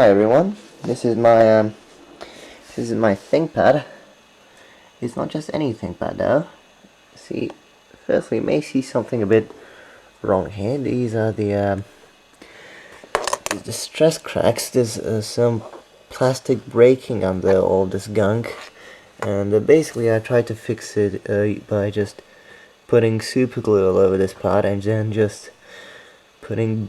Hi everyone, this is my ThinkPad. It's not just any ThinkPad though. See, firstly, you may see something a bit wrong here. These are the stress cracks. There's some plastic breaking under all this gunk, and basically I tried to fix it by just putting super glue all over this part and then just putting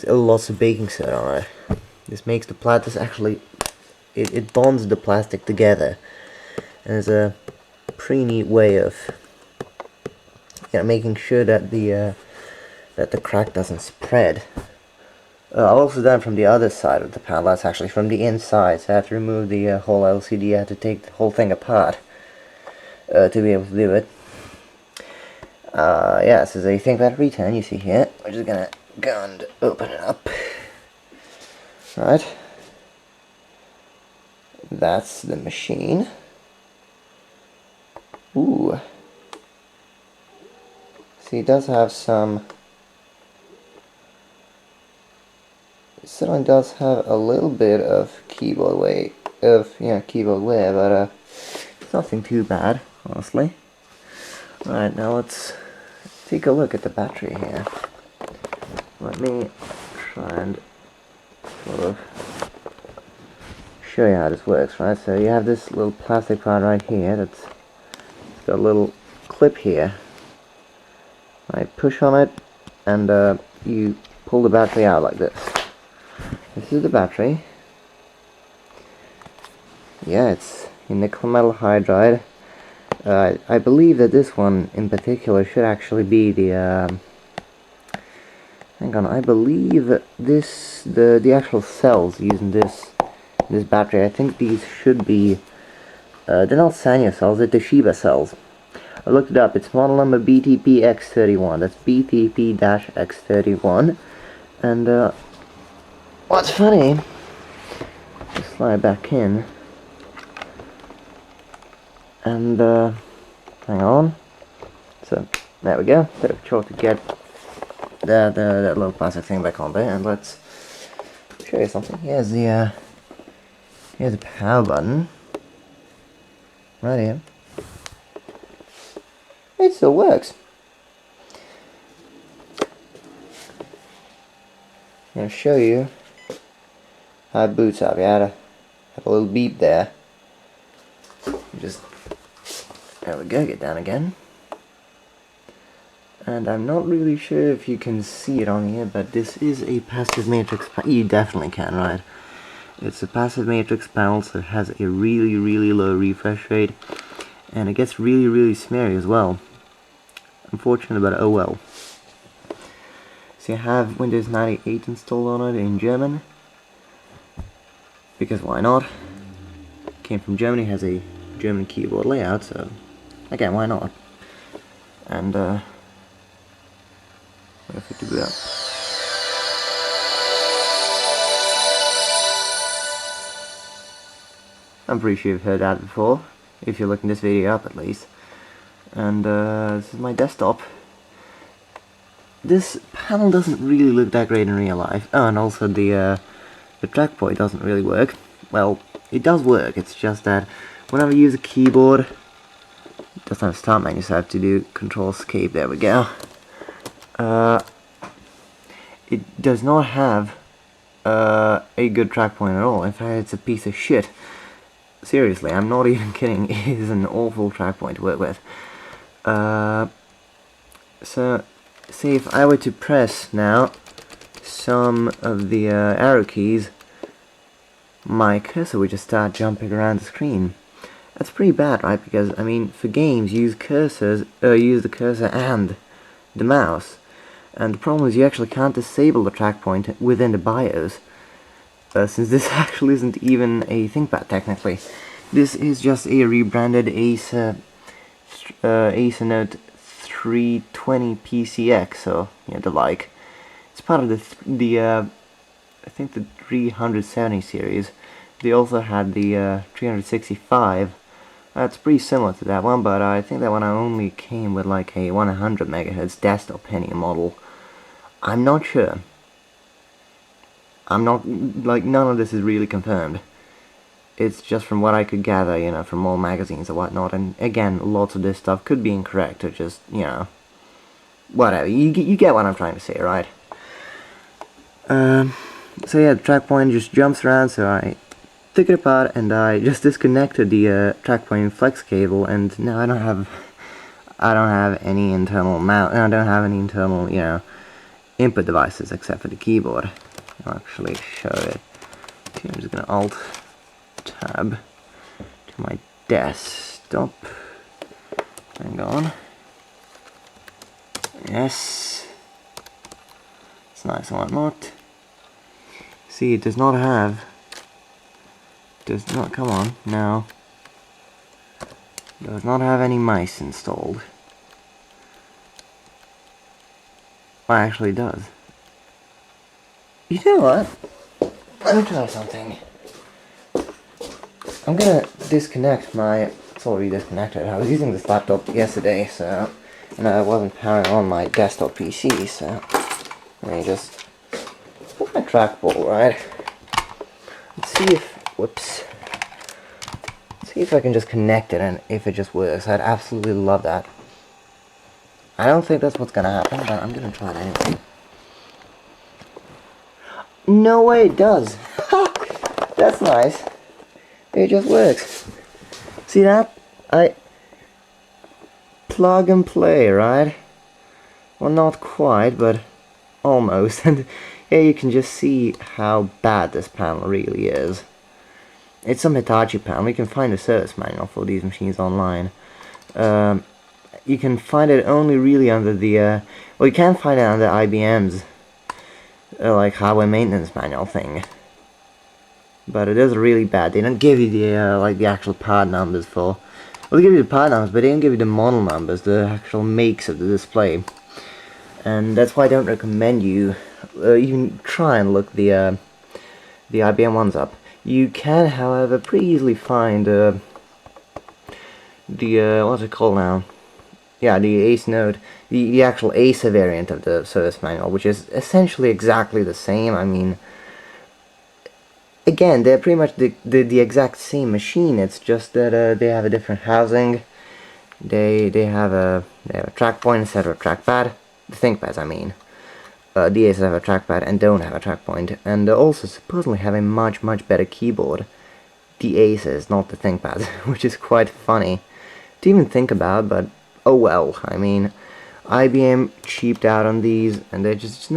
lots of baking soda on it. This makes the this actually it bonds the plastic together, and it's a pretty neat way of making sure that the crack doesn't spread. I've also done from the other side of the panel. That's actually from the inside, so I have to remove the whole LCD. I have to take the whole thing apart to be able to do it. Yeah, this is a ThinkPad return you see here. We're just gonna go and open it up. Right. That's the machine. Ooh. See, it does have some... It certainly does have a little bit of keyboard wear, but it's nothing too bad, honestly. Alright, now let's take a look at the battery here. Let me try and sort of show you how this works, right? So you have this little plastic part right here that's got a little clip here. I push on it and you pull the battery out like this. This is the battery. Yeah, it's nickel metal hydride. I believe that this one in particular should actually be the hang on, I believe this the actual cells using this battery, I think these should be they're not Sanyo cells, they're Toshiba cells. I looked it up, it's model number BTP-X31, that's BTP-X31, and what's funny, just slide back in, and hang on, so there we go, bit of chore to get that little plastic thing back on there, and let's show you something. Here's the power button, right here. It still works. I'm going to show you how it boots up. You had a little beep there. There we go, get down again. And I'm not really sure if you can see it on here, but this is a passive matrix. You definitely can, right? It's a passive matrix panel, so it has a really low refresh rate, and it gets really smeary as well. Unfortunate, but oh well. So you have Windows 98 installed on it in German, because why not? Came from Germany, has a German keyboard layout, so again, why not? And wait for it to boot up. I'm pretty sure you've heard that before, if you're looking this video up at least. And this is my desktop. This panel doesn't really look that great in real life. Oh, and also the trackball doesn't really work. Well, it does work, it's just that whenever you use a keyboard, it doesn't have a start menu, so I have to do Control Escape, there we go. It does not have a good track point at all. In fact, it's a piece of shit. Seriously, I'm not even kidding, it is an awful track point to work with. So, see, if I were to press now some of the arrow keys, my cursor would just start jumping around the screen. That's pretty bad, right? Because, I mean, for games, use the cursor and the mouse. And the problem is you actually can't disable the track point within the BIOS. Since this actually isn't even a ThinkPad technically. This is just a rebranded Acer AcerNote 320 PCX, so yeah, the like. It's part of the I think the 370 series. They also had the 365. It's pretty similar to that one, but I think that one only came with like a 100 MHz desktop Pentium model. I'm not sure. I'm not, like, none of this is really confirmed. It's just from what I could gather, you know, from all magazines or whatnot, and again, lots of this stuff could be incorrect, or just, you know, whatever. You get what I'm trying to say, right? So yeah, the track point just jumps around, so I took it apart, and I just disconnected the track point flex cable, and now I don't have any internal mount, I don't have any internal, you know, input devices except for the keyboard. I'll actually show it. I'm just gonna Alt Tab to my desktop. Hang on. Yes. It's nice and whatnot. See, it does not, come on, no. Does not have any mice installed. Well, actually it does. You know what? Let me try something. I'm gonna disconnect my... It's already disconnected. I was using this laptop yesterday, so... And I wasn't powering on my desktop PC, so... Let me just... put my trackball, right? Let's see if... Whoops. See if I can just connect it and if it just works. I'd absolutely love that. I don't think that's what's gonna happen, but I'm gonna try it anyway. No way it does! That's nice. It just works. See that? I plug and play, right? Well, not quite, but almost. And here you can just see how bad this panel really is. It's some Hitachi panel. You can find a service manual for these machines online. You can find it only really under the, well, you can find it under IBM's, like, hardware maintenance manual thing. But it is really bad. They don't give you the, like, the actual part numbers for... Well, they give you the part numbers, but they don't give you the model numbers, the actual makes of the display. And that's why I don't recommend you even try and look the IBM ones up. You can, however, pretty easily find the what's it called now? Yeah, the AcerNote, the actual Acer variant of the service manual, which is essentially exactly the same. I mean, again, they're pretty much the exact same machine. It's just that they have a different housing. They have a track point instead of a trackpad. The ThinkPads, I mean. The Acer have a trackpad and don't have a track point, and they also supposedly have a much better keyboard. The Acers, not the ThinkPads, which is quite funny to even think about, but oh well. I mean, IBM cheaped out on these, and they're just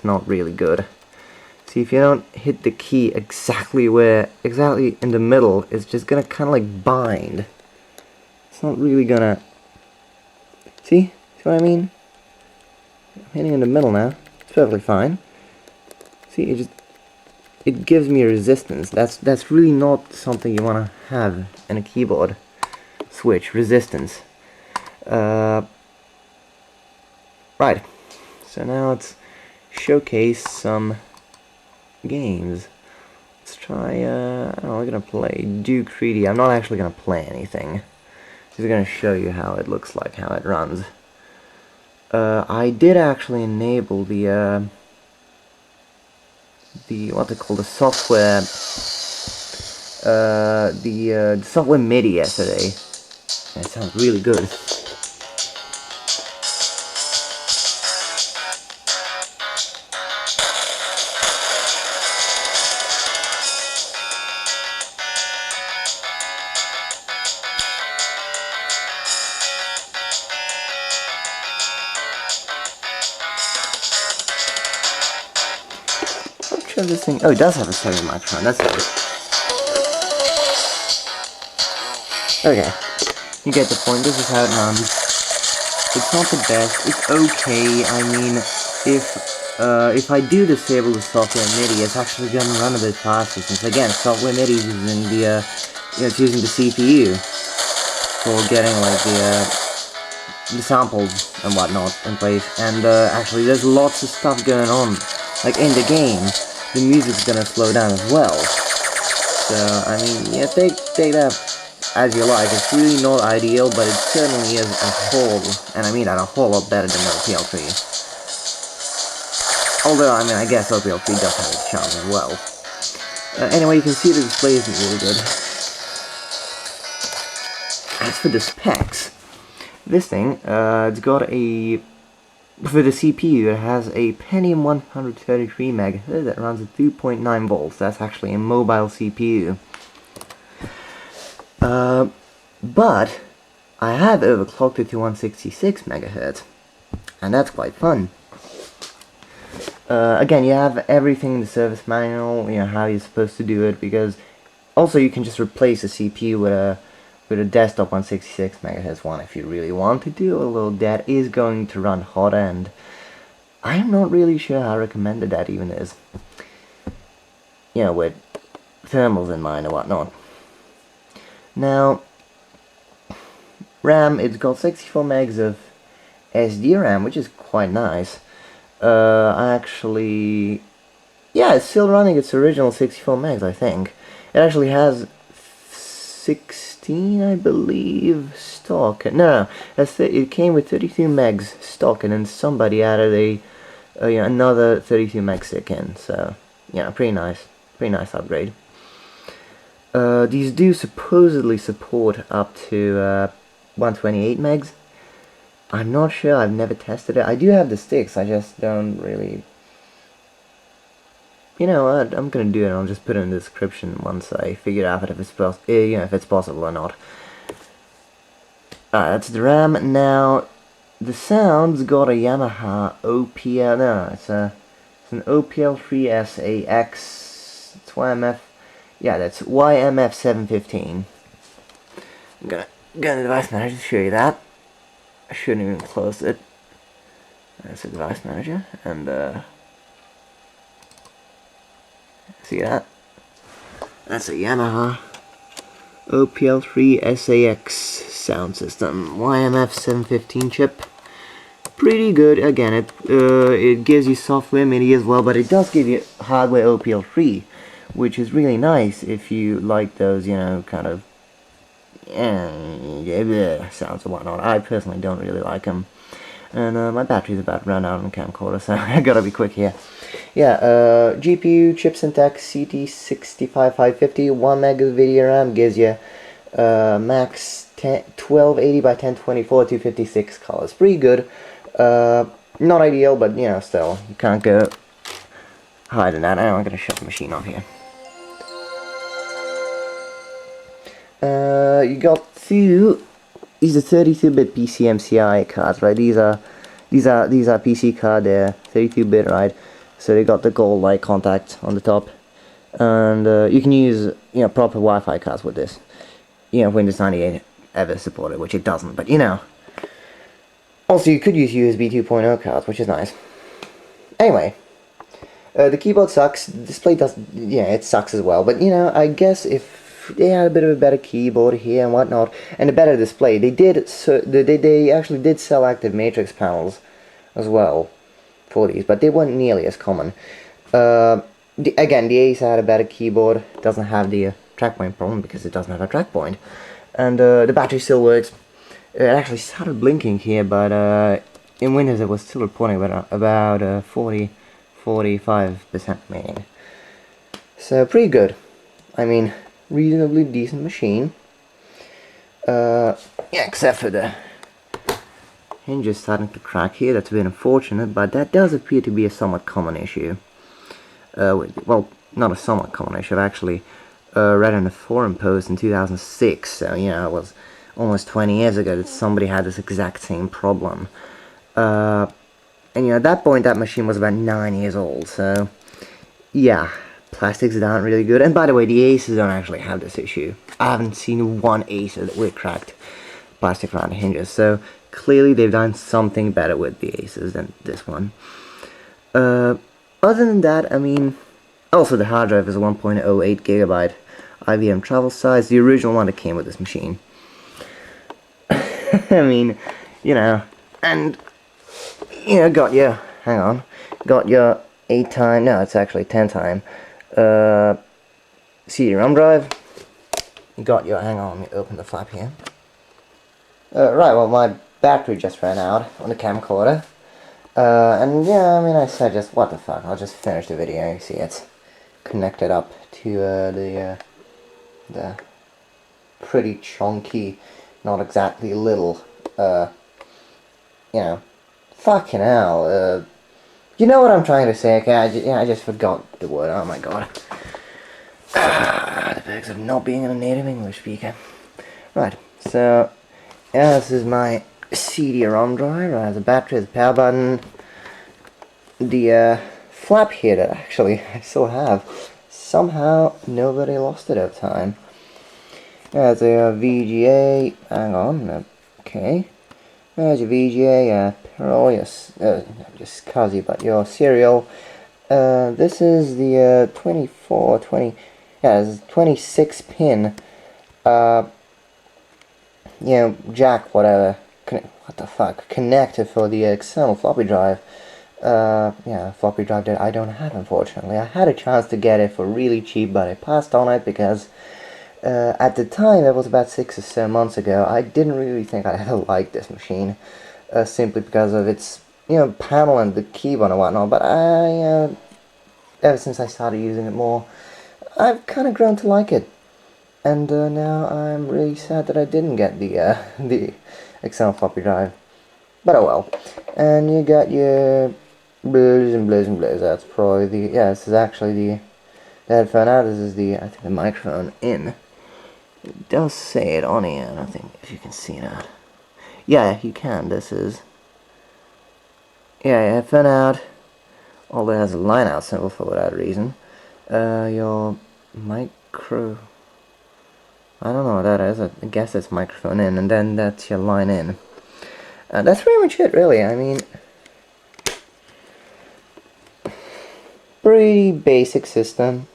not really good. See, if you don't hit the key exactly in the middle, it's just gonna kind of like bind. It's not really gonna... See what I mean? I'm hitting in the middle now. It's perfectly fine. See, it gives me a resistance. That's really not something you want to have in a keyboard switch. Resistance. Right. So now let's showcase some games. Let's try, I don't know, we're gonna play Duke 3D. I'm not actually gonna play anything. Just gonna show you how it looks like, how it runs. I did actually enable the what they call the software, the software MIDI yesterday. It sounds really good. This thing, oh, it does have a stereo microphone, that's good. Okay, you get the point. This is how it runs. It's not the best, it's okay. I mean, if I do disable the software MIDI, it's actually gonna run a bit faster, since again, software MIDI is using the, it's using the CPU for getting, like, the samples and whatnot in place. And actually, there's lots of stuff going on, like in the game. The music's gonna slow down as well. So, I mean, yeah, take that as you like. It's really not ideal, but it certainly is a whole, and I mean that, a whole lot better than the PL3. Although, I mean, I guess OPL3 does have its charm as well. Anyway, you can see the display isn't really good. As for the specs, this thing, it's got a... For the CPU, it has a Pentium 133 MHz that runs at 2.9 volts. That's actually a mobile CPU. But I have overclocked it to 166 MHz, and that's quite fun. Again, you have everything in the service manual, you know, how you're supposed to do it, because also you can just replace the CPU with a desktop 166 MHz one if you really want to do, although that is going to run hot, and I'm not really sure how recommended that even is. You know, with thermals in mind or whatnot. Now, RAM, it's got 64 megs of SD RAM, which is quite nice. Actually, yeah, it's still running its original 64 megs, I think. It actually has 16, I believe, stock. No, it came with 32 megs stock, and then somebody added another 32 meg stick in. So, yeah, pretty nice upgrade. These do supposedly support up to 128 megs. I'm not sure, I've never tested it. I do have the sticks, I just don't really... You know what, I'm gonna do it, I'll just put it in the description once I figure out if it's possible or not. That's the RAM. Now, the sound's got a Yamaha OPL, no, it's an OPL3SAX, it's YMF, yeah, that's YMF715. I'm gonna go to the device manager to show you that. I shouldn't even close it. That's the device manager, and see that? That's a Yamaha OPL3SAX sound system, YMF715 chip. Pretty good. Again, it gives you software MIDI as well, but it does give you hardware OPL3, which is really nice if you like those, you know, kind of sounds and whatnot. I personally don't really like them, and my battery's about to run out on the camcorder, so I gotta be quick here. Yeah, GPU chip Syntax CT65550, 1 meg of video RAM, gives you max 1280 by 1024, 256 colors. Pretty good. Not ideal, but you know, still, you can't go higher than that. Now I'm gonna shut the machine off here. You got these are 32-bit PCMCI cards, right? These are PC card, they're 32-bit, right? So they got the gold light contact on the top, and you can use, you know, proper Wi-Fi cards with this. You know, Windows 98 ever supported, which it doesn't, but you know. Also, you could use USB 2.0 cards, which is nice. Anyway, the keyboard sucks. The display does, yeah, it sucks as well. But you know, I guess if they had a bit of a better keyboard here and whatnot, and a better display, they actually did sell active matrix panels as well for these, but they weren't nearly as common. Again, the Acer had a better keyboard. Doesn't have the trackpoint problem because it doesn't have a trackpoint, and the battery still works. It actually started blinking here, but in Windows it was still reporting about 40-45% remaining. So pretty good. I mean, reasonably decent machine. Yeah, except for the hinges starting to crack here. That's a bit unfortunate, but that does appear to be a somewhat common issue. Well, not a somewhat common issue. I've actually read in a forum post in 2006, so you know, it was almost 20 years ago that somebody had this exact same problem. And you know, at that point that machine was about 9 years old, so yeah, plastics aren't really good. And by the way, the Acers don't actually have this issue. I haven't seen one Acer with cracked plastic around the hinges, so clearly they've done something better with the Acers than this one. Other than that, I mean, also the hard drive is a 1.08 gigabyte IBM travel size, the original one that came with this machine. I mean, you know, and, you know, got your 8 time, no, it's actually 10 time, CD-ROM drive, you got your, hang on, let me open the flap here. Right, well, my battery just ran out on the camcorder, And yeah, I mean, I said just, what the fuck, I'll just finish the video. You see, it's connected up to the pretty chunky, not exactly little, you know, fucking hell, you know what I'm trying to say, okay? I just forgot the word, oh my god. The perks of not being a native English speaker. Right, so, yeah, this is my CD-ROM drive. It has a battery, the power button, the flap here that actually I still have. Somehow nobody lost it over time. There's a VGA, hang on, okay. There's your VGA, Perolius, just Kazi, but your serial. This is the 26 pin, jack, whatever, what the fuck, connector for the external floppy drive. Floppy drive that I don't have, unfortunately. I had a chance to get it for really cheap, but I passed on it because at the time, that was about 6 or 7 months ago, I didn't really think I'd ever like this machine, simply because of its, panel and the keyboard and whatnot, but ever since I started using it more, I've kind of grown to like it. And now I'm really sad that I didn't get the the external floppy drive. But oh well. And you got your blues and blues and blues. That's probably the, this is actually the headphone out. This is the, I think, the microphone in. It does say it on here. I don't think if you can see that. Yeah, you can. This is, headphone out. Although it has a line out symbol for whatever reason. Your micro, I don't know what that is. I guess it's microphone in, and then that's your line in. That's pretty much it, really. I mean, pretty basic system.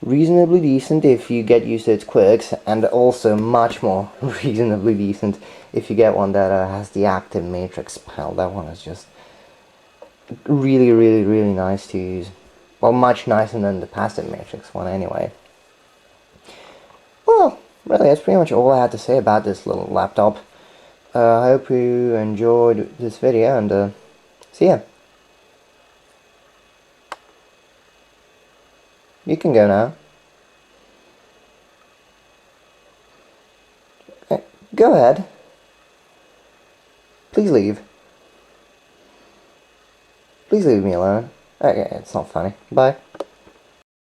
Reasonably decent if you get used to its quirks, and also much more reasonably decent if you get one that has the active matrix panel. That one is just really, really, really nice to use. Well, much nicer than the passive matrix one anyway. Well, really, that's pretty much all I had to say about this little laptop. I hope you enjoyed this video, and see ya. You can go now. Go ahead. Please leave. Please leave me alone. Okay, it's not funny. Bye.